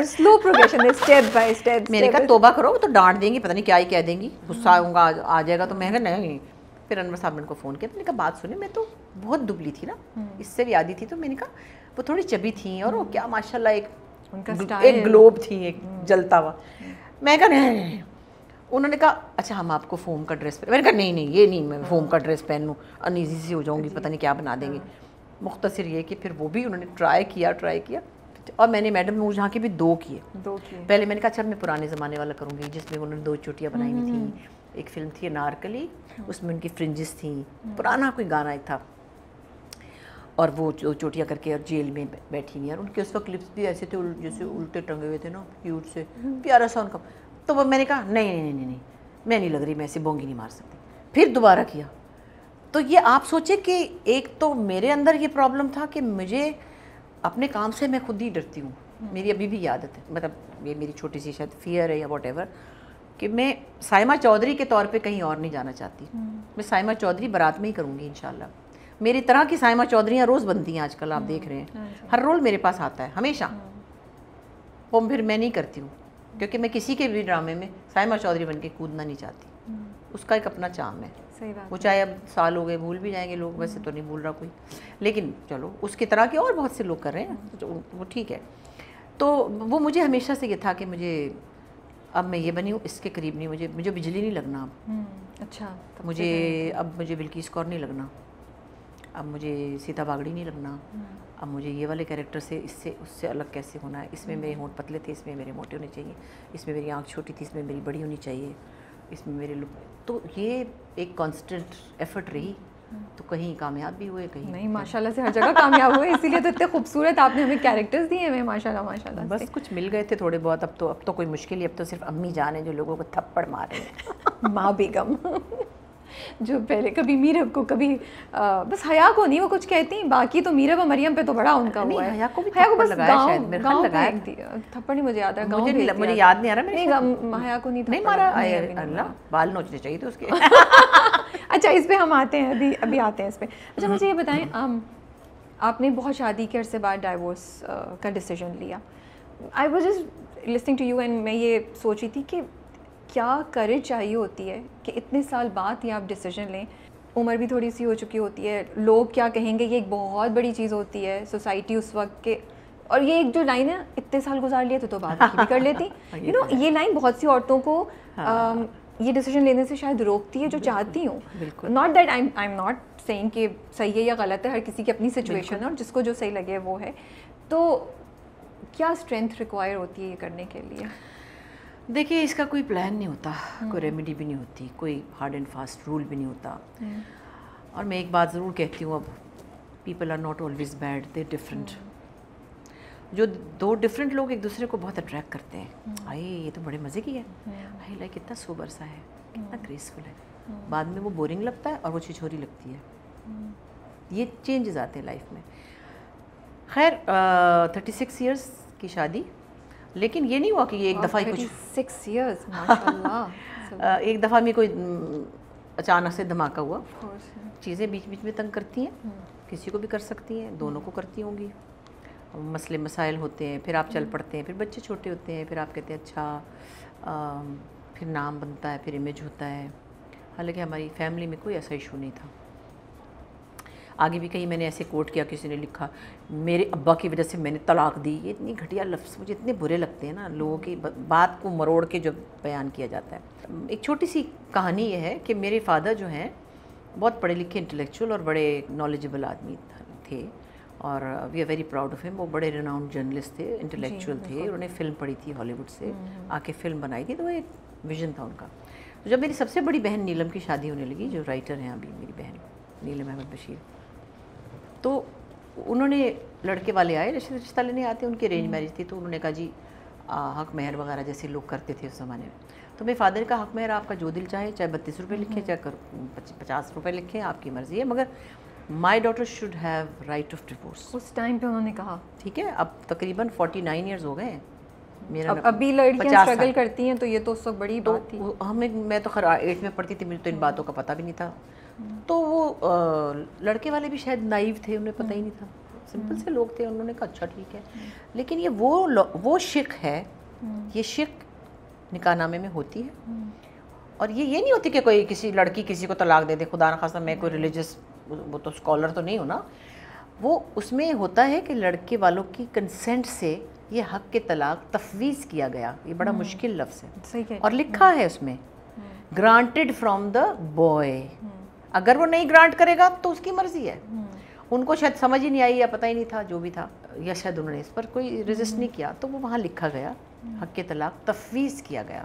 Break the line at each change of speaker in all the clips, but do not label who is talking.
Slow progression है, step by step.
मैंने कहा तौबा करो, वो तो डांट देंगी, पता नहीं क्या ही कह देंगी, गुस्सा आऊँगा आ जाएगा. तो मैं कहा नहीं. फिर अनवर साहब ने उनको फ़ोन किया, मैंने कहा बात सुने, मैं तो बहुत दुबली थी ना, इससे भी आधी थी. तो मैंने कहा वो थोड़ी चबी थी और वो क्या माशाल्लाह एक ग्लोब थी, एक जलता हुआ. मैं कहा नहीं. उन्होंने कहा अच्छा हम आपको फोम का ड्रेस मैंने कहा नहीं ये नहीं, मैं फोम का ड्रेस पहन लूँ, अनईजी सी हो जाऊँगी, पता नहीं क्या बना देंगे. मुख्तसर ये कि फिर वो भी उन्होंने ट्राई किया. और मैंने मैडम नूर जहाँ के भी दो किए. पहले मैंने कहा अच्छा मैं पुराने ज़माने वाला करूँगी, जिसमें उन्होंने 2 चोटियाँ बनाई हुई थी. एक फिल्म थी अनारकली, उसमें उनकी फ्रिंजेस थी, पुराना कोई गाना एक था, और वो चोटियाँ करके और जेल में बैठी हुई. और उनके उस वक्त लिप्स भी ऐसे थे जैसे उल्टे टंगे हुए थे ना, क्यूट से प्यारा सा उनका. तो वो मैंने कहा नहीं मैं नहीं लग रही, मैं ऐसे बोंगी नहीं मार सकती. फिर दोबारा किया. तो ये आप सोचे कि एक तो मेरे अंदर ये प्रॉब्लम था कि मुझे अपने काम से मैं खुद ही डरती हूँ. मेरी अभी भी आदत है, मतलब ये मेरी छोटी सी शायद फियर है या वॉट एवर, कि मैं साइमा चौधरी के तौर पे कहीं और नहीं जाना चाहती. मैं साइमा चौधरी बारात में ही करूँगी इंशाल्लाह. मेरी तरह की साइमा चौधरियाँ रोज़ बनती हैं आजकल, आप देख रहे हैं, हर रोल मेरे पास आता है हमेशा. वो फिर मैं नहीं करती हूँ, क्योंकि मैं किसी के भी ड्रामे में साइमा चौधरी बन के कूदना नहीं चाहती. उसका एक अपना चार्म है.
सही बात.
वो चाहे अब साल हो गए भूल भी जाएंगे लोग, वैसे तो नहीं भूल रहा कोई, लेकिन चलो उसकी तरह के और बहुत से लोग कर रहे हैं, तो वो ठीक है. तो वो मुझे हमेशा से ये था कि मुझे अब मैं ये बनी हूँ, इसके करीब नहीं, मुझे बिजली नहीं लगना अब.
अच्छा.
मुझे बिल्किस कौर नहीं लगना, अब मुझे सीता बागड़ी नहीं लगना, अब मुझे ये वाले कैरेक्टर से उससे अलग कैसे होना है. इसमें मेरे होंठ पतले थे, इसमें मेरे मोटे होने चाहिए, इसमें मेरी आँख छोटी थी, इसमें मेरी बड़ी होनी चाहिए, इसमें मेरे लुक. तो ये एक कांस्टेंट एफर्ट रही. तो कहीं कामयाब भी हुए, कहीं
नहीं. माशाल्लाह से हर जगह कामयाब हुए, इसीलिए तो इतने खूबसूरत आपने हमें कैरेक्टर्स दिए हैं. माशाल्लाह
बस कुछ मिल गए थे थोड़े बहुत. अब तो कोई मुश्किल ही, अब तो सिर्फ अम्मी जान है जो लोगों को थप्पड़ मारे हैं.
माँ बेगम जो पहले कभी मीरब को, कभी बस हया को नहीं वो कुछ कहती, बाकी तो मीरब और मरियम पे तो बड़ा उनका हुआ है.
हया को भी थप्पड़ लगाया शायद, मेरे ख्याल लगाया
थप्पड़ नहीं मुझे याद है,
मुझे याद नहीं आ रहा.
नहीं हया को नहीं
मारा. अल्लाह बाल नोचने चाहिए थे उसके.
अच्छा इस पे हम आते हैं, अभी आते हैं इस पे. अच्छा मुझे ये बताएं, आपने बहुत शादी के अरसे बाद डाइवोर्स का डिसीजन लिया. I was just listening to you and मैं ये सोच रही थी कि क्या करेज चाहिए होती है कि इतने साल बाद ही आप डिसीजन लें. उम्र भी थोड़ी सी हो चुकी होती है, लोग क्या कहेंगे ये एक बहुत बड़ी चीज़ होती है, सोसाइटी उस वक्त के. और ये एक जो लाइन है, इतने साल गुजार लिए तो बात भी कर लेती. यू नो ये लाइन बहुत सी औरतों को ये डिसीजन लेने से शायद रोकती है जो चाहती हूँ. Not that I am not saying कि सही है या गलत है, हर किसी की अपनी सिचुएशन है और जिसको जो सही लगे वो है. तो क्या स्ट्रेंथ रिक्वायर होती है ये करने के लिए?
देखिए इसका कोई प्लान नहीं होता, कोई रेमेडी भी नहीं होती, कोई हार्ड एंड फास्ट रूल भी नहीं होता. और मैं एक बात ज़रूर कहती हूँ, अब people are not always bad, they different. जो 2 डिफरेंट लोग एक दूसरे को बहुत अट्रैक्ट करते हैं, भाई ये तो बड़े मज़े की है, भाई लाइक कितना सोबर सा है, कितना ग्रेसफुल है, बाद में वो बोरिंग लगता है और वो छिछोरी लगती है. ये चेंजेस आते हैं लाइफ में. खैर 36 इयर्स की शादी, लेकिन ये नहीं हुआ कि ये एक दफ़ा ही कुछ
6 इयर्स माशाल्लाह.
एक दफ़ा में कोई अचानक से धमाका हुआ. चीज़ें बीच बीच में तंग करती हैं, किसी को भी कर सकती हैं, दोनों को करती होंगी. मसले मसाइल होते हैं, फिर आप चल पड़ते हैं, फिर बच्चे छोटे होते हैं, फिर आप कहते हैं अच्छा, फिर नाम बनता है, फिर इमेज होता है. हालांकि हमारी फैमिली में कोई ऐसा इशू नहीं था. आगे भी कहीं मैंने ऐसे कोट किया, किसी ने लिखा मेरे अब्बा की वजह से मैंने तलाक दी. ये इतनी घटिया लफ्ज़ मुझे इतने बुरे लगते हैं ना, लोगों की बात को मरोड़ के जो बयान किया जाता है. एक छोटी सी कहानी ये है कि मेरे फादर जो हैं बहुत पढ़े लिखे इंटेलेक्चुअल और बड़े नॉलेजेबल आदमी थे, और we are very proud of him. वो बड़े रिनाउंड जर्नलिस्ट थे, इंटेलेक्चुअल थे, उन्होंने फ़िल्म पढ़ी थी हॉलीवुड से, आके फ़िल्म बनाई थी, तो वो एक विज़न था उनका. तो जब मेरी सबसे बड़ी बहन नीलम की शादी होने लगी, जो राइटर हैं अभी मेरी बहन नीलम अहमद बशीर, तो उन्होंने लड़के वाले आए, रिश्ता लेने आते, उनकी अरेंज मैरिज थी. तो उन्होंने कहा जी हक महर वगैरह जैसे लोग करते थे उस ज़माने में. तो मेरे फादर का हक महर आपका जो दिल चाहे, चाहे 32 रुपये लिखें, चाहे 50 रुपये लिखें, आपकी मर्ज़ी है, मगर my daughter should have right of divorce.
उस टाइम पे उन्होंने कहा
ठीक है. अब तकरीबन 49 ईयर्स हो गए.
मेरा अभी लड़कियां स्ट्रगल करती हैं, तो ये तो उस वक्त बड़ी बात थी.
मैं तो खैर 8 में पढ़ती थी, मुझे तो इन बातों का पता भी नहीं था. तो वो लड़के वाले भी शायद नाइव थे, उन्हें पता ही नहीं था. سمپل سے لوگ تھے, انہوں نے کہا اچھا ٹھیک ہے. لیکن یہ وہ شک ہے, یہ شک نکاح نامے میں ہوتی ہے. اور یہ نہیں ہوتی کہ کوئی کسی لڑکی کسی کو طلاق دے دے, خدا نخواستہ میں کوئی ریلیجس وہ تو اسکالر تو نہیں ہوں نا. وہ اس میں ہوتا ہے کہ لڑکے والوں کی کنسنٹ سے یہ حق کے طلاق تفویض کیا گیا. یہ بڑا مشکل لفظ ہے اور لکھا ہے اس میں گرانٹیڈ فرام دا بوائے. اگر وہ نہیں گرانٹ کرے گا تو اس کی مرضی ہے. ان کو شاید سمجھ ہی نہیں آئی یا پتہ ہی نہیں تھا جو بھی تھا, یا شاید انہوں نے اس پر کوئی ریزسٹ نہیں کیا, تو وہ وہاں لکھا گیا حق کے طلاق تفویض کیا گیا.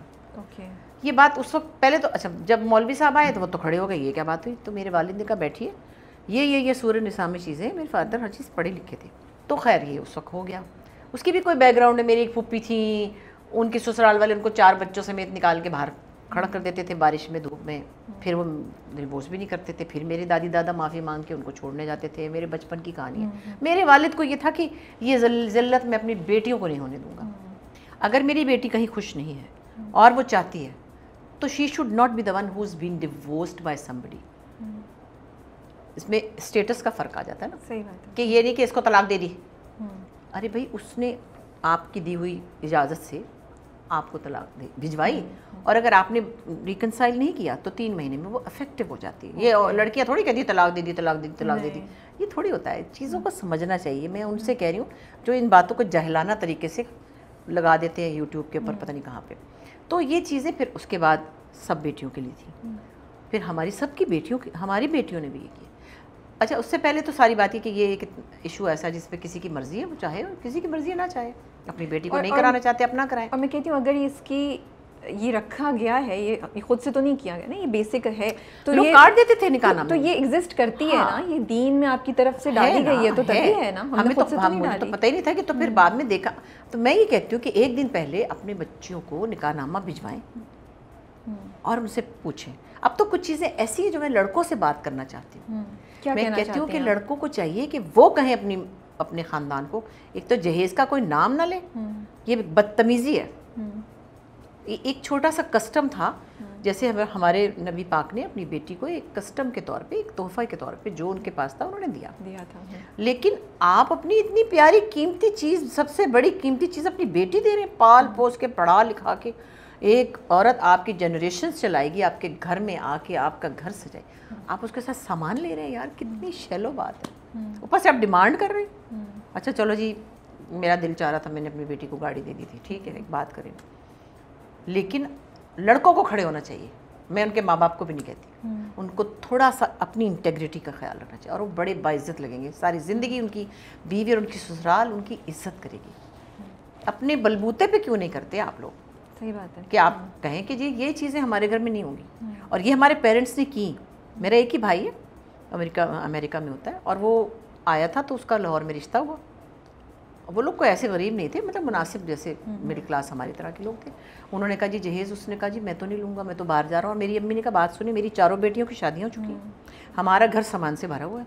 یہ بات اس وقت پہلے تو اچھا جب مولوی صاحب آئے تو وہ تو کھڑے ہو گئے, یہ کیا بات ہوئی؟ تو میرے والد نے کہا بیٹھیے, یہ سورہ نساء میں چیزیں, میرے فادر ہر چیز پڑھے لکھے تھے. تو خیر یہ اس وقت ہو گیا. اس کی بھی کوئی بیک گراؤنڈ ہے. میری ایک پھوپھی تھیں, ان کی سسرال والے ان کو 4 بچوں سمیت نکال کے باہر کھڑا کر دیتے تھے بارش میں دھوپ میں, پھر وہ ڈیورس بھی نہیں کرتے تھے. پھر میرے دادی دادا معافی مانگ کے ان کو چھوڑنے جاتے تھے. میرے بچپن کی کہانی ہے. میرے والد کو یہ تھا کہ یہ ذلت میں اپنی بیٹیوں کو نہیں ہونے دوں گا. اگر میری بیٹی کہیں خوش نہیں ہے اور وہ چاہتی ہے تو she should not be the one who is been divorced by somebody. اس میں اسٹیٹس کا فرق آ جاتا ہے نا.
صحیح بات ہے
کہ یہ نہیں کہ اس کو طلاق دے دی. ارے بھائی اس نے آپ کی دی ہوئی اجازت سے آپ کو طلاق بھجوائی, اور اگر آپ نے ریکنسائل نہیں کیا تو 3 مہینے میں وہ افیکٹو ہو جاتی ہے. یہ لڑکیاں تھوڑی کہتی طلاق دے دی طلاق دے دی طلاق دے دی, یہ تھوڑی ہوتا ہے. چیزوں کو سمجھنا چاہیے. میں ان سے کہہ رہی ہوں جو ان باتوں کو جاہلانہ طریقے سے لگا دیتے ہیں یوٹیوب کے اوپر پتہ نہیں کہاں پہ. تو یہ چیزیں پھر اس کے بعد سب بیٹیوں کے لیے تھی, پھر ہماری سب کی بیٹیوں کی, ہماری بیٹیوں نے بھی یہ کیا. اچھا اس سے پہلے تو ساری بات یہ کہ یہ ایک ایشو ایسا جس پہ کسی کی مرضی ہے, وہ چاہے, کسی کی مرضی ہے نہ چاہے, اپنی بیٹی کو نہیں کرانا چاہتے اپنا کرائیں.
اور میں کہتی ہوں اگر اس کی یہ رکھا گیا ہے, یہ خود سے تو نہیں کیا گیا نا, یہ بیسک ہے, تو
لوگ کاٹ دیتے تھے نکاح نامے.
تو یہ ایگزسٹ کرتی ہے نا, یہ دین میں آپ کی طرف سے ڈالی گئی ہے, تو تبھی ہے نا.
ہمیں تو مجھے تو پتہ ہی نہیں تھا کہ, تو پھر بعد میں دیکھا. تو میں یہ کہتی ہوں کہ ایک دن پہلے اپنے بچوں کو نکاح نامہ بھجوائیں اور ان سے پوچھیں. اب تو کچھ چیزیں ایسی ہیں جو میں لڑکوں سے بات کرنا چاہتی ہوں. میں کہتی ہوں کہ لڑکوں کو چاہیے کہ وہ کہیں اپنے خاندان کو, ایک تو جہیز کا کوئی نام نہ لے, یہ بدتمیزی ہے. ایک چھوٹا سا کسٹم تھا, جیسے ہمارے نبی پاک نے اپنی بیٹی کو ایک کسٹم کے طور پہ, ایک تحفہ کے طور پہ جو ان کے پاس تھا انہوں نے دیا
تھا.
لیکن آپ اپنی اتنی پیاری قیمتی چیز, سب سے بڑی قیمتی چیز اپنی بیٹی دے رہے ہیں, پال پوس کے پڑھا لکھا کے. ایک عورت آپ کی جنریشنز چلائے گی, آپ کے گھر میں آ کے آپ کا گھر سجائے, آپ اس کے ساتھ سامان لے رہے ہیں. یار کتنی شیلو بات ہے. اوپر سے آپ ڈیمانڈ کر رہے ہیں. اچھا چلو جی, میرا دل چاہ رہا تھا, میں نے اپنی بیٹی کو گاڑی دے دی تھی, ٹھیک ہے ایک بات کریں, لیکن لڑکوں کو کھڑے ہونا چاہیے. میں ان کے ماں باپ کو بھی نہیں کہتی, ان کو تھوڑا سا اپنی انٹیگریٹی کا خیال رکھنا چاہیے, اور وہ بڑے باعزت لگیں گے. ساری زندگی ان کی بیوی اور ان کی سسرال ان کی عزت کرے گی. اپنے بلبوتے پہ کیوں نہیں کرتے آپ لوگ؟
صحیح بات ہے
کہ آپ کہیں کہ جی یہ چیزیں ہمارے گھر میں نہیں ہوں گی, اور یہ ہمارے پیرنٹس نے کی. میرا ایک ہی بھائی ہے, امریکہ میں ہوتا ہے, اور وہ آیا تھا تو اس کا لاہور میں رشتہ ہوا. وہ لوگ کوئی ایسے غریب نہیں تھے, مطلب مناسب جیسے مڈل کلاس ہماری طرح کے لوگ تھے. انہوں نے کہا جی جہیز, اس نے کہا جی میں تو نہیں لوں گا, میں تو باہر جا رہا ہوں. اور میری امی نے کہا بات سنی, میری 4 بیٹیوں کی شادیاں ہو چکی ہیں, ہمارا گھر سامان سے بھرا ہوا ہے,